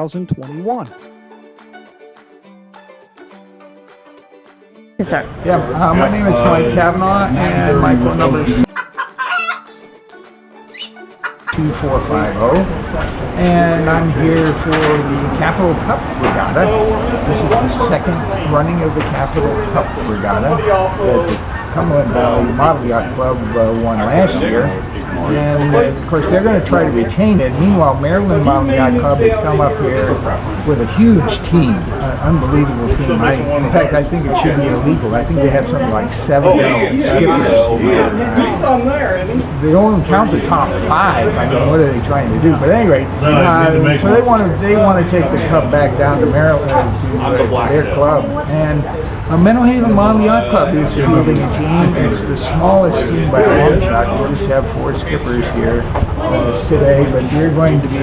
2021. Yes, sir. Yeah, my name is Mike Kavanaugh, and my phone number is 2450, and I'm here for the Capital Cup Regatta. This is the second running of the Capital Cup Regatta that the Cumberland Valley Model Yacht Club won last year. And of course they're going to try to retain it. Meanwhile, Maryland Model Yacht Club has come up here with a huge team, an unbelievable team. In fact, I think it should be illegal. I think they have something like 7 skippers. They only count the top 5. I mean, what are they trying to do? But at any rate, so they want to take the cup back down to Maryland to their club. And Mental Haven Model Yacht Club is fielding a team. It's the smallest team by a long shot. We just have 4 skippers here today, but we're going to be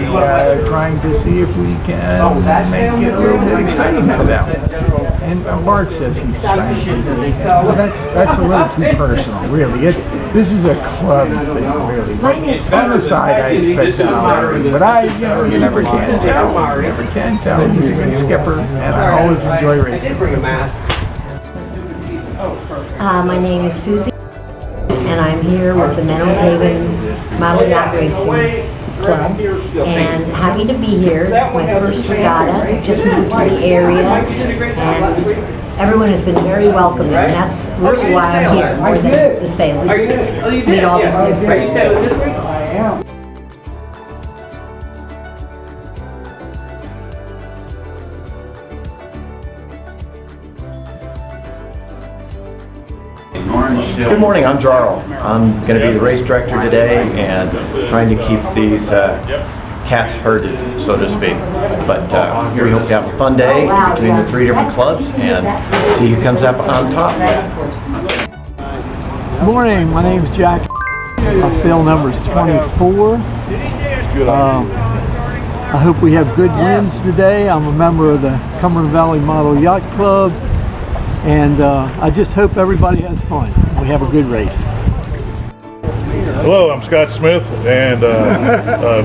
trying to see if we can make it a little bit exciting for them. And Bart says he's trying to do that. Well, that's a little too personal, really. This is a club thing, really. On the side, I expect that, but you never can tell. You never can tell. He's a good skipper, and I always enjoy racing. My name is Susie, and I'm here with the Mental Haven Model Yacht Racing Club, and happy to be here. It's my first regatta. I just moved to the area, and everyone has been very welcoming, and that's really why I'm here, more than the sailing. Meet all these new friends. Good morning, I'm Jarl. I'm going to be the race director today and trying to keep these cats herded, so to speak. But here we hope to have a fun day between the 3 different clubs and see who comes up on top. Good morning, my name is Jack. My sail number is 24. I hope we have good winds today. I'm a member of the Cumberland Valley Model Yacht Club, and I just hope everybody has fun. We have a good race. Hello, I'm Scott Smith, and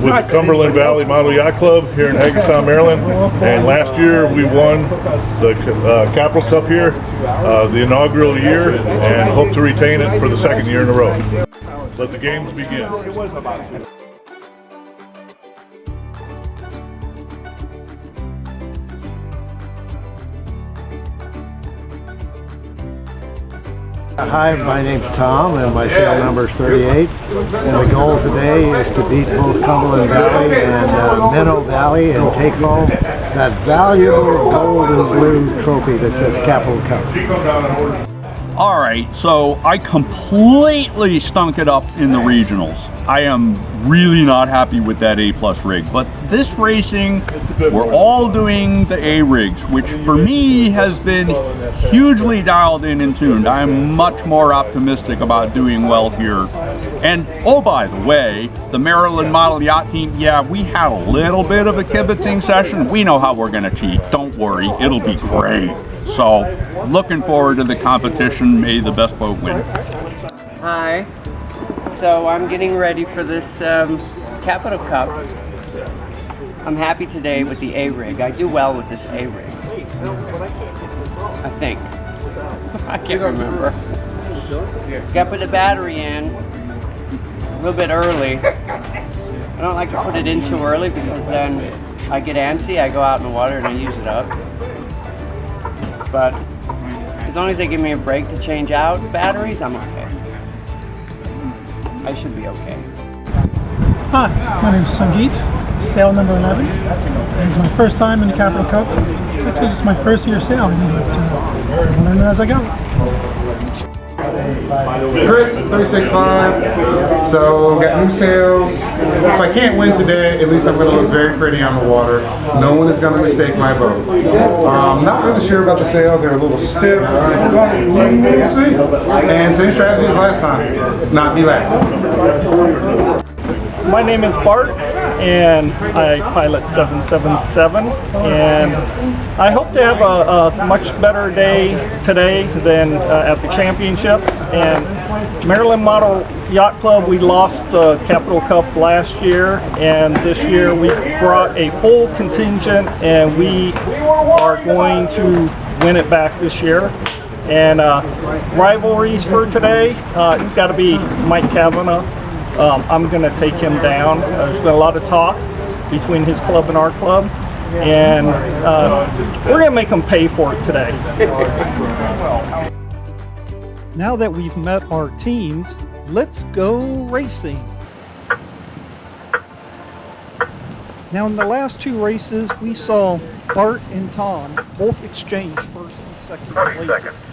with the Cumberland Valley Model Yacht Club here in Hagerstown, Maryland. And last year we won the Capital Cup here, the inaugural year, and hope to retain it for the 2nd year in a row. Let the games begin. Hi, my name's Tom, and my sail number is 38. And the goal today is to beat both Cumberland Valley and Minnow Valley and take home that valuable gold and blue trophy that says Capital Cup. All right, so I completely stunk it up in the regionals. I am really not happy with that A+ rig, but this racing, we're all doing the A rigs, which for me has been hugely dialed in and tuned. I'm much more optimistic about doing well here. And oh, by the way, the Maryland Model Yacht Team, yeah, we had a little bit of a kibitzing session. We know how we're gonna cheat, don't worry, it'll be great. So, looking forward to the competition. May the best boat win. Hi. So I'm getting ready for this Capital Cup. I'm happy today with the A-rig. I do well with this A-rig. I think. I can't remember. Got to put the battery in a little bit early. I don't like to put it in too early because then I get antsy. I go out in the water and I use it up. But as long as they give me a break to change out batteries, I'm okay. I should be okay. Hi, my name is Sangeet, sail number 11. It's my first time in the Capital Cup. It's actually just my first year sailing, but I'm learning as I go. Chris, 36.5. So got new sails. If I can't win today, at least I'm going to look very pretty on the water. No one is going to mistake my boat. Not really sure about the sails. They're a little stiff, but we'll see. And same strategy as last time. Not be last. My name is Bart, and I pilot 777, and I hope to have a much better day today than at the championships. And Maryland Model Yacht Club, we lost the Capital Cup last year, and this year we brought a full contingent, and we are going to win it back this year. And rivalries for today, it's got to be Mike Kavanaugh. I'm going to take him down. There's been a lot of talk between his club and our club, and we're going to make him pay for it today. Now that we've met our teams, let's go racing. Now in the last two races, we saw Bart and Tom both exchange first and second places.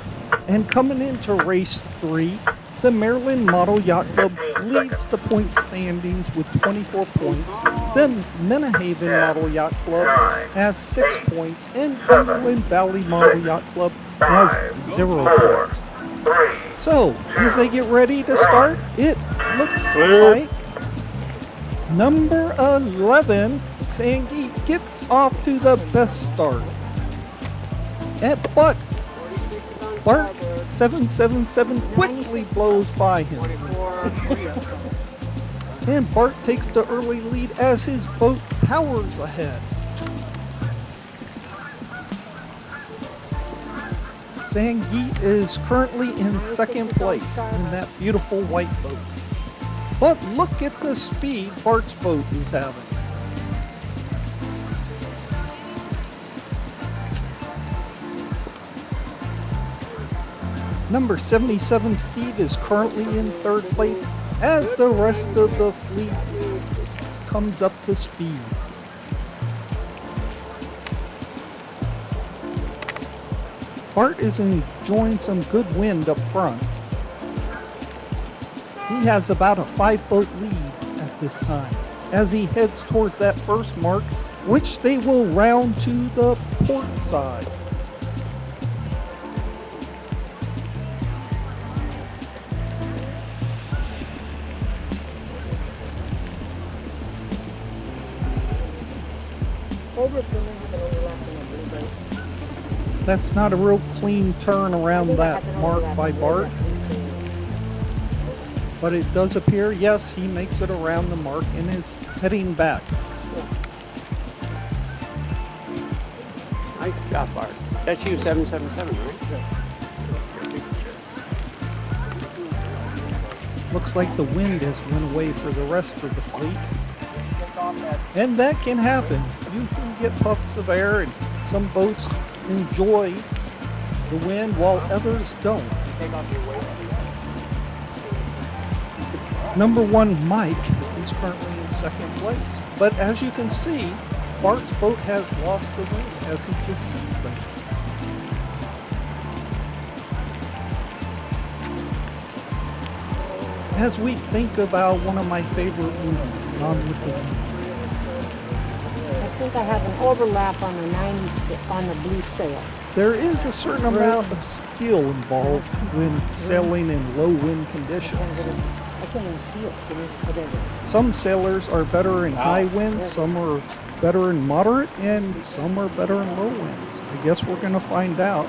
And coming into race 3, the Maryland Model Yacht Club leads the point standings with 24 points. Then Menahaven Model Yacht Club has 6 points, and Cumberland Valley Model Yacht Club has 0 points. So, as they get ready to start, it looks like number 11, Sangeet, gets off to the best start. But Bart 777 quickly blows by him. And Bart takes the early lead as his boat powers ahead. Sangeet is currently in second place in that beautiful white boat. But look at the speed Bart's boat is having. Number 77, Steve, is currently in third place as the rest of the fleet comes up to speed. Bart is enjoying some good wind up front. He has about a 5-boat lead at this time as he heads towards that first mark, which they will round to the port side. That's not a real clean turn around that mark by Bart. But it does appear, yes, he makes it around the mark and is heading back. Nice job, Bart. That's you, 777, right? Looks like the wind has went away for the rest of the fleet. And that can happen. You can get puffs of air, and some boats enjoy the wind while others don't. Number 1, Mike, is currently in second place. But as you can see, Bart's boat has lost the wind as he just sits there. As we think about one of my favorite movies, Gone with the Wind. I think I have an overlap on the 90 on the blue sail. There is a certain amount of skill involved when sailing in low wind conditions. I can't even see it. Some sailors are better in high winds, some are better in moderate, and some are better in low winds. I guess we're going to find out.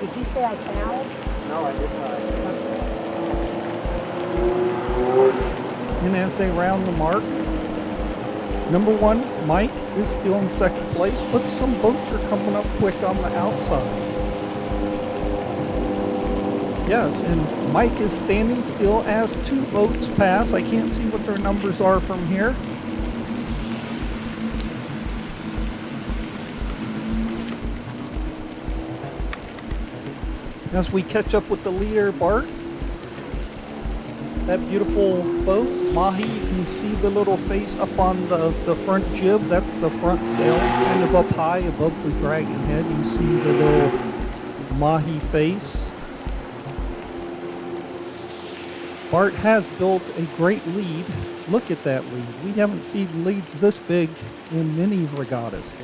Did you say I fouled? No, I did not. And as they round the mark, number 1, Mike, is still in second place, but some boats are coming up quick on the outside. Yes, and Mike is standing still as 2 boats pass. I can't see what their numbers are from here. As we catch up with the leader, Bart, that beautiful boat, Mahi, you can see the little face up on the front jib. That's the front sail, kind of up high above the dragon head. You see the little Mahi face. Bart has built a great lead. Look at that lead. We haven't seen leads this big in many regattas.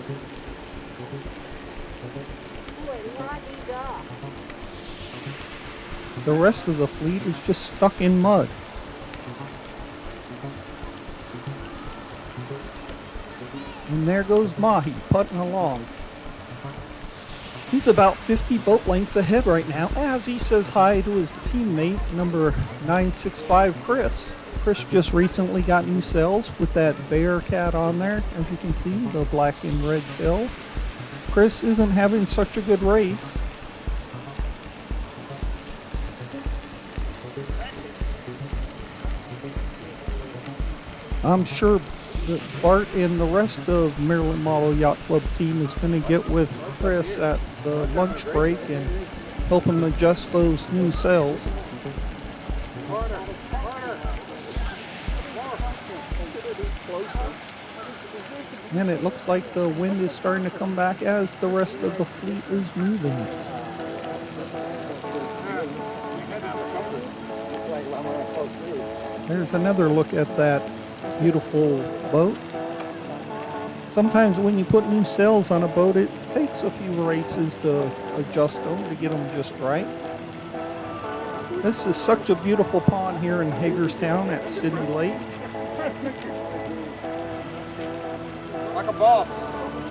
The rest of the fleet is just stuck in mud. And there goes Mahi putting along. He's about 50 boat lengths ahead right now as he says hi to his teammate, number 965, Chris. Chris just recently got new sails with that Bearcat on there, as you can see, the black and red sails. Chris isn't having such a good race. I'm sure that Bart and the rest of Maryland Model Yacht Club team is going to get with Chris at the lunch break and help him adjust those new sails. And it looks like the wind is starting to come back as the rest of the fleet is moving. There's another look at that beautiful boat. Sometimes when you put new sails on a boat, it takes a few races to adjust them, to get them just right. This is such a beautiful pond here in Hagerstown at City Lake. Like a boss.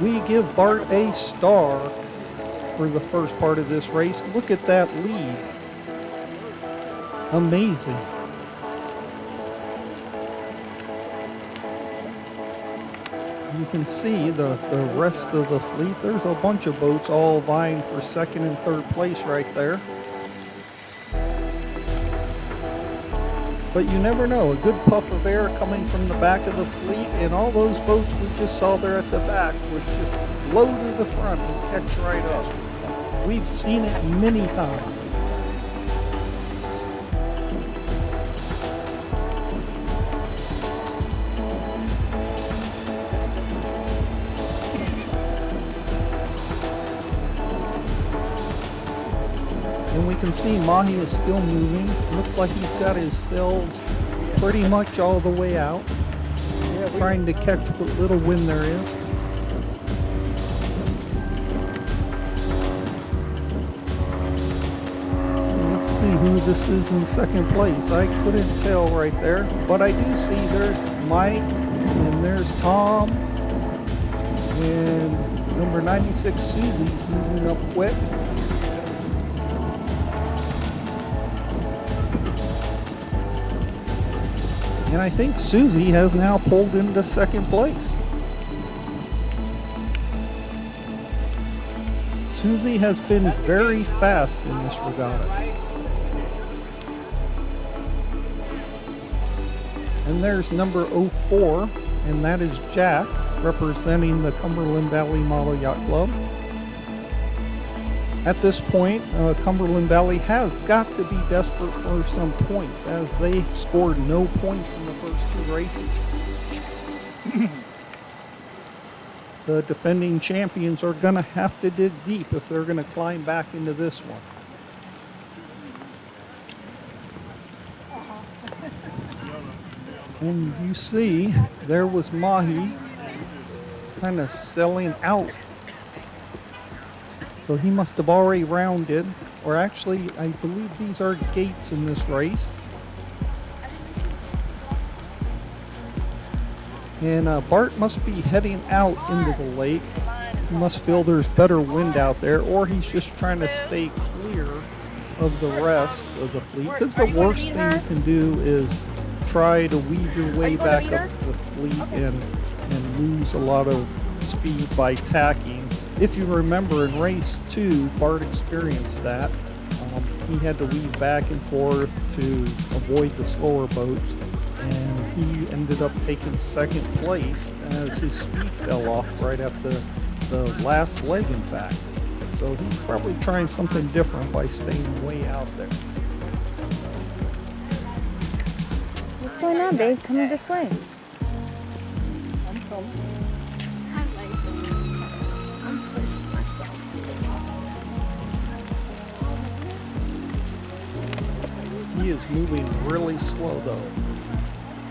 We give Bart a star for the first part of this race. Look at that lead. Amazing. You can see the rest of the fleet. There's a bunch of boats all vying for second and third place right there. But you never know. A good puff of air coming from the back of the fleet, and all those boats we just saw there at the back would just blow to the front and catch right up. We've seen it many times. And we can see Mahi is still moving. Looks like he's got his sails pretty much all the way out. Trying to catch what little wind there is. Let's see who this is in second place. I couldn't tell right there, but I do see there's Mike and there's Tom and number 96 Susie's moving up quick. And I think Susie has now pulled into second place. Susie has been very fast in this regatta. And there's number 04, and that is Jack, representing the Cumberland Valley Model Yacht Club. At this point, Cumberland Valley has got to be desperate for some points, as they scored no points in the first two races. The defending champions are going to have to dig deep if they're going to climb back into this one. And you see, there was Mahi kind of selling out. So he must have already rounded, or actually, I believe these are gates in this race. And Bart must be heading out into the lake. He must feel there's better wind out there, or he's just trying to stay clear of the rest of the fleet. Because the worst thing you can do is try to weave your way back up the fleet and lose a lot of speed by tacking. If you remember in race 2, Bart experienced that. He had to weave back and forth to avoid the slower boats, and he ended up taking second place as his speed fell off right at the last leg, in fact. So he's probably trying something different by staying way out there. What's going on, babe? Coming this way. I'm coming. He is moving really slow though.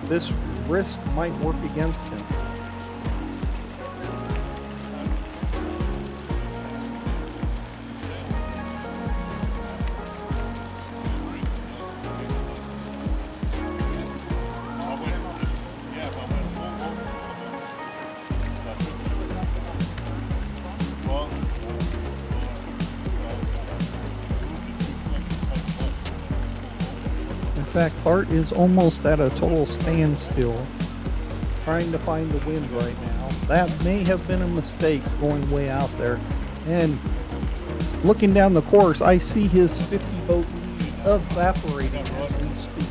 This risk might work against him. fact, Bart is almost at a total standstill, trying to find the wind right now. That may have been a mistake going way out there. And looking down the course, I see his 50 boat lead evaporating as we speak.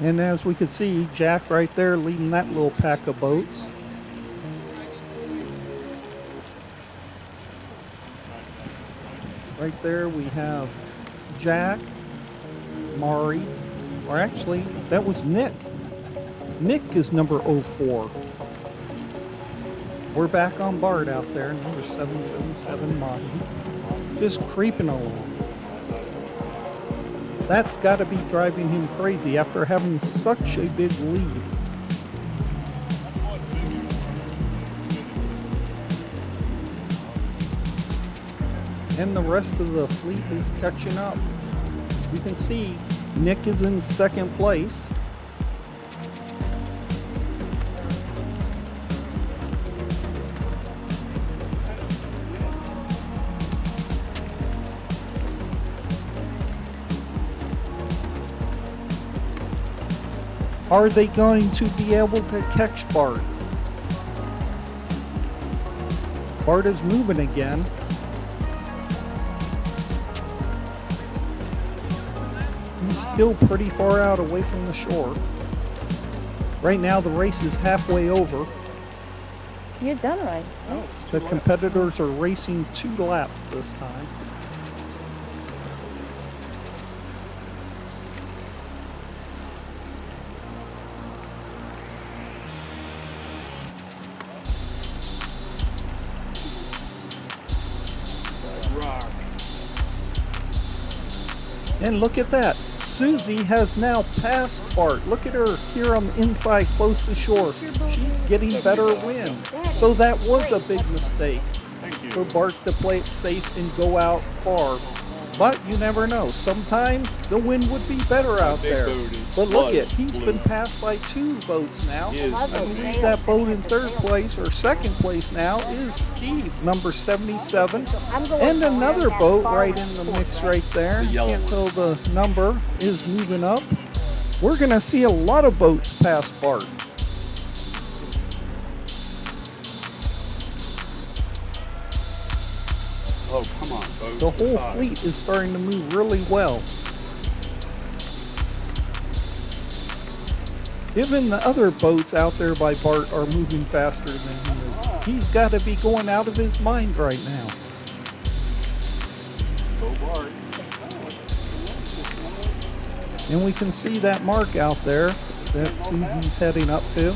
And as we can see, Jack right there leading that little pack of boats. Right there we have Jack, Mari, or actually that was Nick. Nick is number 04. We're back on Bart out there, number 777 Mahi, just creeping along. That's got to be driving him crazy after having such a big lead. And the rest of the fleet is catching up. You can see Nick is in second place. Are they going to be able to catch Bart? Bart is moving again. He's still pretty far out away from the shore. Right now the race is halfway over. You're done right. Oh. The competitors are racing 2 laps this time. And look at that. Susie has now passed Bart. Look at her here on the inside close to shore. She's getting better wind. So that was a big mistake for Bart to play it safe and go out far. But you never know. Sometimes the wind would be better out there. But look at, he's been passed by 2 boats now. I believe that boat in 3rd place or 2nd place now is Steve, number 77. And another boat right in the mix right there. Can't tell the number is moving up. We're going to see a lot of boats pass Bart. Oh, come on, boat. The whole fleet is starting to move really well. Even the other boats out there by Bart are moving faster than he is. He's got to be going out of his mind right now. Go Bart. And we can see that mark out there that Susie's heading up to.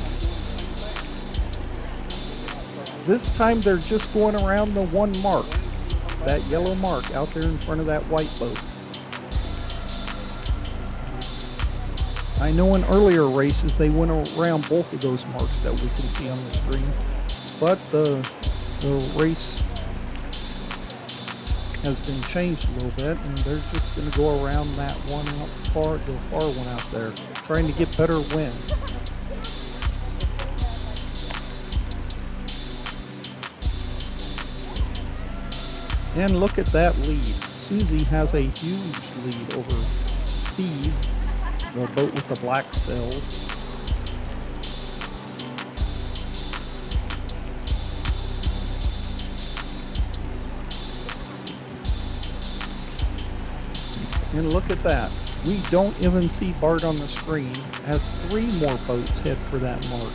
This time they're just going around the 1 mark. That yellow mark out there in front of that white boat. I know in earlier races they went around both of those marks that we can see on the screen, but the race has been changed a little bit, and they're just going to go around that one out far, the far one out there, trying to get better winds. And look at that lead. Susie has a huge lead over Steve, the boat with the black sails. And look at that. We don't even see Bart on the screen as 3 more boats head for that mark.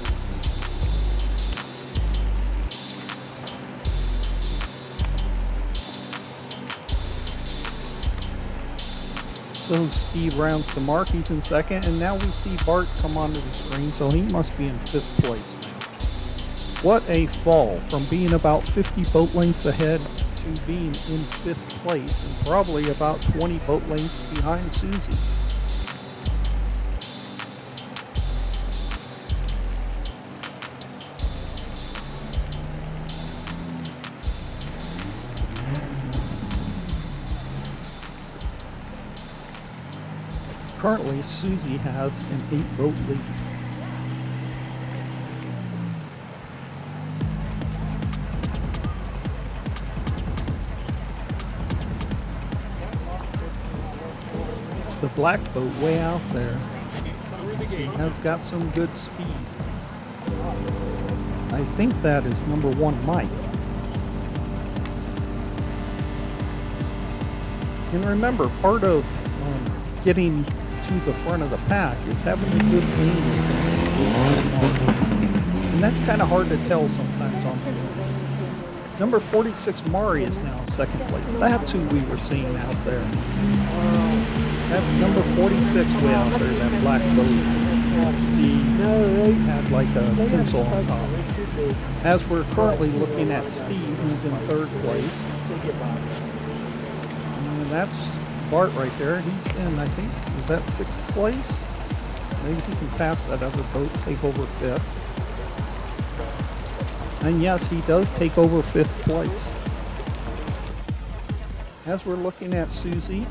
So Steve rounds the mark, he's in 2nd, and now we see Bart come onto the screen, so he must be in 5th place now. What a fall from being about 50 boat lengths ahead to being in 5th place and probably about 20 boat lengths behind Susie. Currently, Susie has an 8-boat lead. the black boat way out there. He has got some good speed. I think that is number 1 Mike. And remember, part of getting to the front of the pack is having a good lean. And that's kind of hard to tell sometimes on film. Number 46 Mari is now second place. That's who we were seeing out there. That's number 46 way out there, that black boat. Let's see, had like a tinsel on top. As we're currently looking at Steve, who's in 3rd place. And that's Bart right there. He's in, I think, is that 6th place? Maybe he can pass that other boat, take over 5th. And yes, he does take over 5th place. As we're looking at Susie,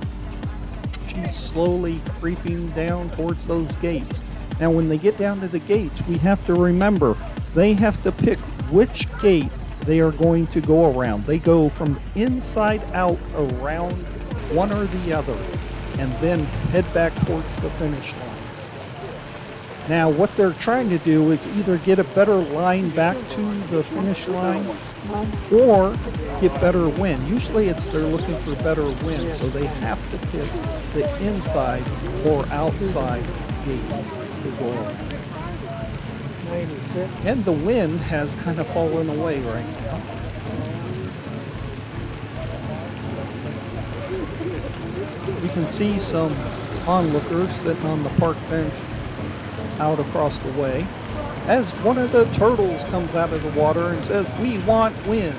she's slowly creeping down towards those gates. Now when they get down to the gates, we have to remember, they have to pick which gate they are going to go around. They go from inside out around one or the other, and then head back towards the finish line. Now what they're trying to do is either get a better line back to the finish line or get better wind. Usually they're looking for better wind, so they have to pick the inside or outside gate to go around. And the wind has kind of fallen away right now. You can see some onlookers sitting on the park bench out across the way as one of the turtles comes out of the water and says, "We want wind."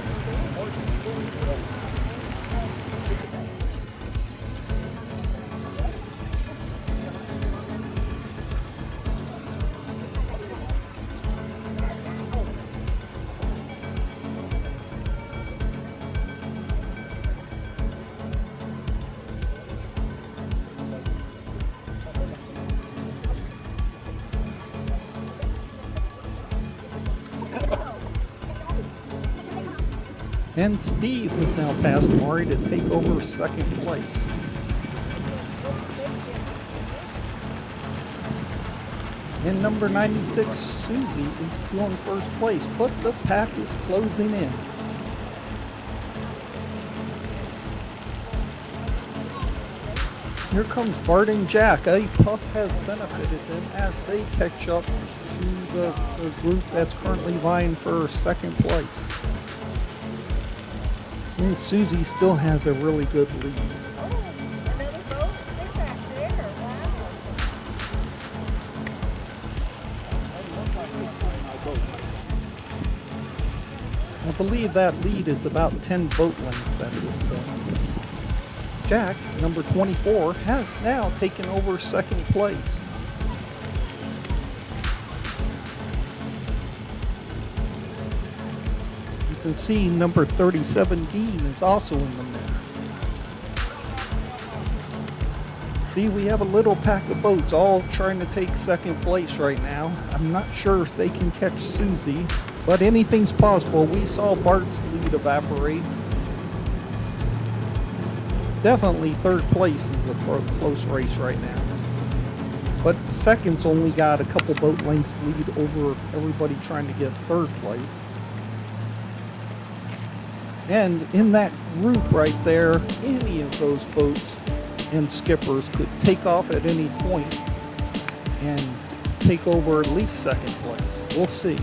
And Steve has now passed Mari to take over 2nd place. And number 96, Susie, is still in 1st place, but the pack is closing in. Here comes Bart and Jack. A puff has benefited them as they catch up to the group that's currently vying for 2nd place. And Susie still has a really good lead. I believe that lead is about 10 boat lengths at this point. Jack, number 24, has now taken over 2nd place. You can see number 37, Dean, is also in the mix. See, we have a little pack of boats all trying to take 2nd place right now. I'm not sure if they can catch Susie, but anything's possible. We saw Bart's lead evaporate. Definitely 3rd place is a close race right now. But 2nd's only got a couple boat lengths lead over everybody trying to get 3rd place. And in that group right there, any of those boats and skippers could take off at any point and take over at least 2nd place. We'll see.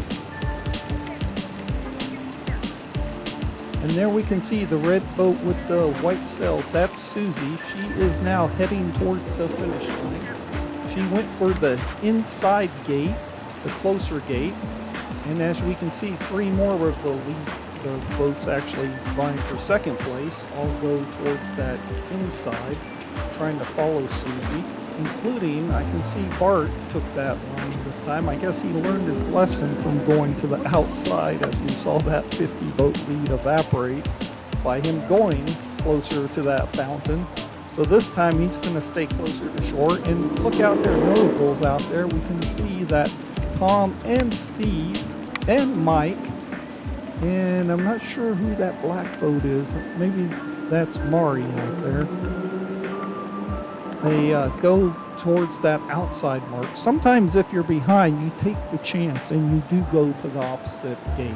And there we can see the red boat with the white sails. That's Susie. She is now heading towards the finish line. She went for the inside gate, the closer gate. And as we can see, 3 more of the boats actually vying for 2nd place all go towards that inside, trying to follow Susie, including, I can see Bart took that line this time. I guess he learned his lesson from going to the outside, as we saw that 50 boat lead evaporate by him going closer to that fountain. So this time he's going to stay closer to shore. And look out there, notables out there. We can see that Tom and Steve and Mike, and I'm not sure who that black boat is. Maybe that's Mari out there. they go towards that outside mark. Sometimes if you're behind, you take the chance and you do go to the opposite gate.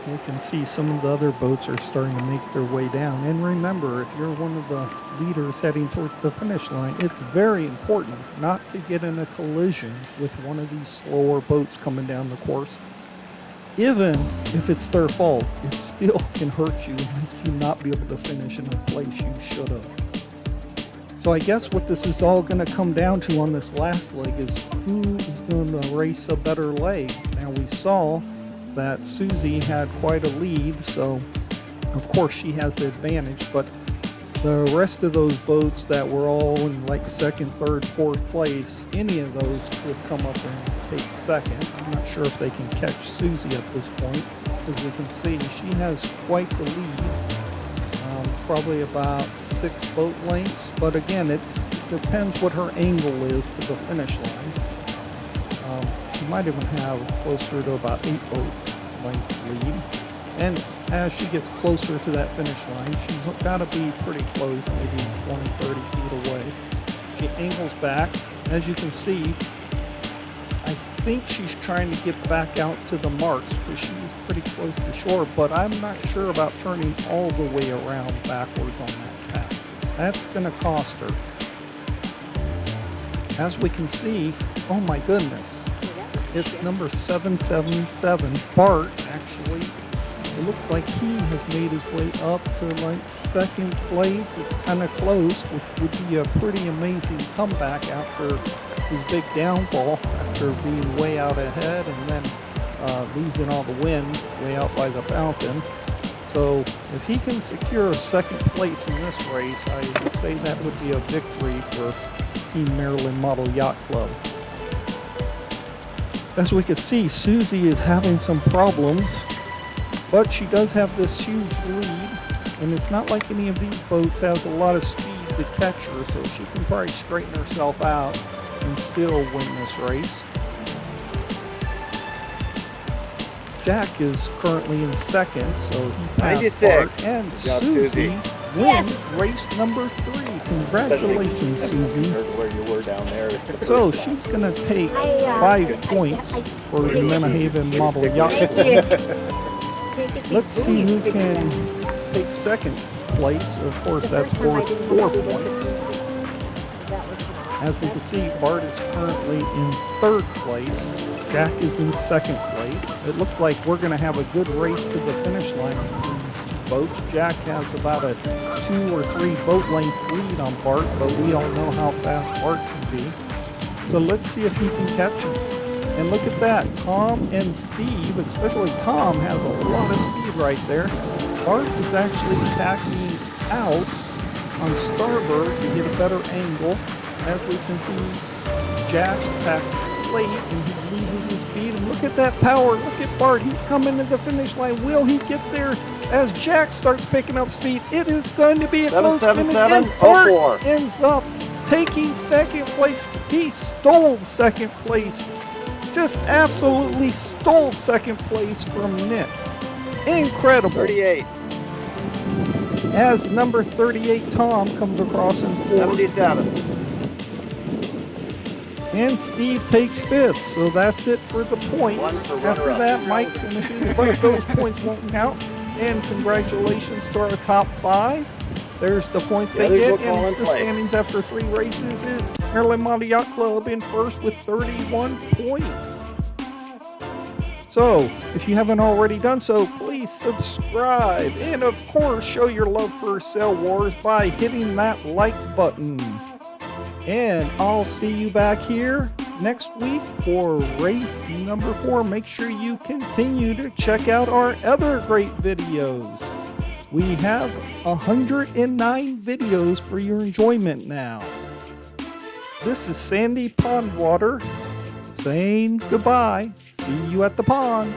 You can see some of the other boats are starting to make their way down. And remember, if you're one of the leaders heading towards the finish line, it's very important not to get in a collision with one of these slower boats coming down the course. Even if it's their fault, it still can hurt you and make you not be able to finish in a place you should have. So I guess what this is all going to come down to on this last leg is who is going to race a better leg. Now we saw that Susie had quite a lead, so of course she has the advantage, but the rest of those boats that were all in like second, third, fourth place, any of those could come up and take second. I'm not sure if they can catch Susie at this point. As you can see, she has quite the lead, probably about 6 boat lengths, but again, it depends what her angle is to the finish line. She might even have closer to about 8 boat length lead. And as she gets closer to that finish line, she's got to be pretty close, maybe 20, 30 feet away. She angles back. As you can see, I think she's trying to get back out to the marks because she's pretty close to shore, but I'm not sure about turning all the way around backwards on that tack. That's going to cost her. As we can see, oh my goodness, it's number 777, Bart, actually. It looks like he has made his way up to like second place. It's kind of close, which would be a pretty amazing comeback after his big downfall, after being way out ahead and then losing all the wind way out by the fountain. So if he can secure second place in this race, I would say that would be a victory for Team Maryland Model Yacht Club. As we can see, Susie is having some problems, but she does have this huge lead, and it's not like any of these boats has a lot of speed to catch her, so she can probably straighten herself out and still win this race. Jack is currently in second, so he passed Bart, and Susie wins race number 3. Congratulations, Susie. So she's going to take 5 points for the Menahaven Model Yacht Club. Let's see who can take second place. Of course, that's worth 4 points. As we can see, Bart is currently in 3rd place. Jack is in 2nd place. It looks like we're going to have a good race to the finish line between these 2 boats. Jack has about a 2 or 3 boat length lead on Bart, but we all know how fast Bart can be. So let's see if he can catch him. And look at that, Tom and Steve, especially Tom, has a lot of speed right there. Bart is actually tacking out on starboard to get a better angle. As we can see, Jack tacks late and he loses his speed. And look at that power, look at Bart, he's coming to the finish line. Will he get there as Jack starts picking up speed? It is going to be a close finish, and Bart ends up taking 2nd place. He stole 2nd place. Just absolutely stole 2nd place from Nick. Incredible. 38. As number 38, Tom, comes across in 4th. 77. And Steve takes 5th, so that's it for the points. After that, Mike finishes, but those points won't count. And congratulations to our top 5. There's the points they get, and the standings after 3 races is Maryland Model Yacht Club in first with 31 points. So, if you haven't already done so, please subscribe. And of course, show your love for Sail Wars by hitting that like button. And I'll see you back here next week for race number 4. Make sure you continue to check out our other great videos. We have 109 videos for your enjoyment now. This is Sandy Pondwater saying goodbye. See you at the pond.